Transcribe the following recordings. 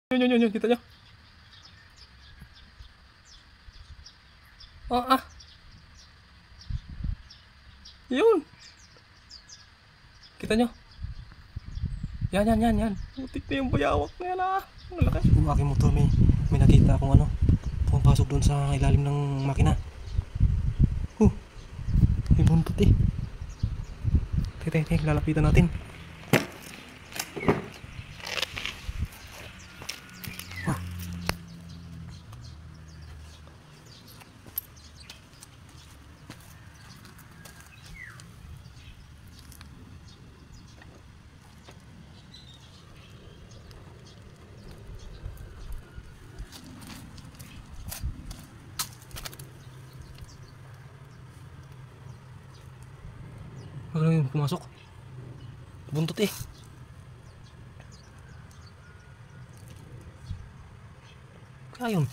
Yun, kita nyo. Yun. Kita nyo. Yan. Putik na yung bayawak na yan Ang laki. Yung aking motor may nakita akong pumapasok doon sa ilalim ng makina. May buntot eh. Teka, lalapitan natin. Ano yung pumasok? Buntot eh. Kaya yun.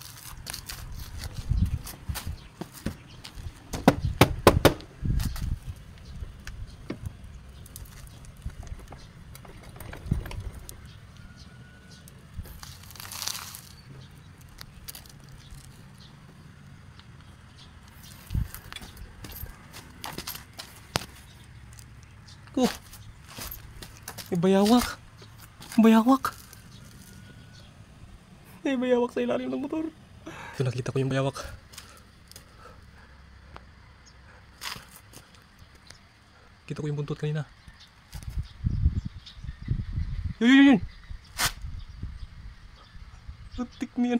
May bayawak sa ilalim ng motor. Ito, nakita ko yung bayawak. Kita ko yung buntot kanina. Yun. Putik niyan.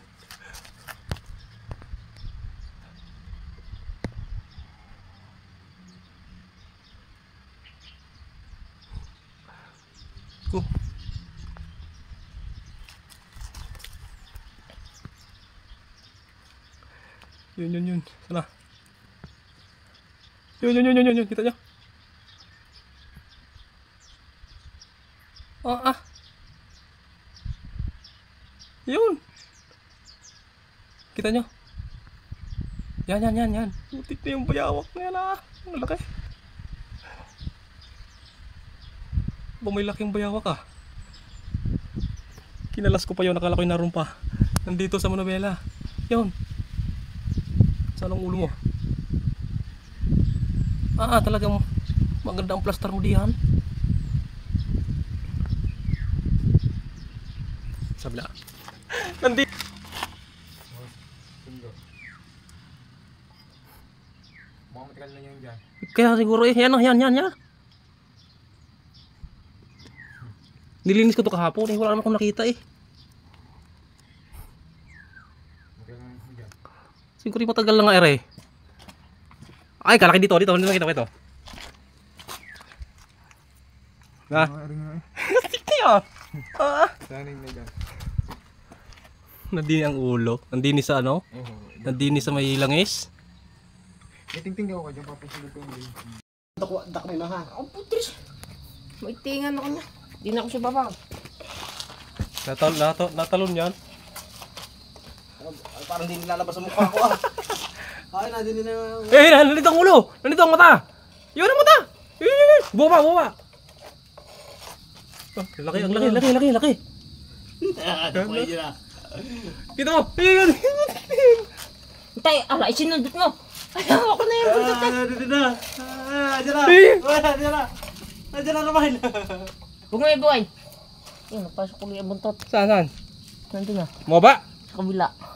Yun. Sana. Yun. Kita nyo. Yun. Kita nyo. Yan. Putik na yung bayawak na yan Ang laki. May laking bayawak Kinalas ko pa yun. Nakala ko yung narumpa. Nandito sa Monobela. Yun. Saan ang ulo mo? Talagang maganda ang plaster mo diyan. Sabla. Nandito. Mukhang matagal na yan dyan. Kaya siguro yan. Nilinis ko to kahapon wala naman akong nakita Siguro matagal lang ere. Ay, kalaki dito nakita ko ito. Nandini ang ulo. Nandini sa Nandini sa may langis. Tingting ako dyan, papasunod ko yung Dak na ha. Putris. Maitingan ako niya. Di na ako siya babang. Natalon yan. Parang di nilalabas sa mukha ko Ay, nandito na. Nandito ang ulo. Nandito ang mata. Yun ang mata. Buwa. Laki. Kita mo. Tay, isinundot mo. Ako na yung buntot Nandito na. Nandiyan na naman. Huwag mo ibuhay. Yun, napasok ko yung buntot. Saan? Nandun na. Mo ba? Sa kabila.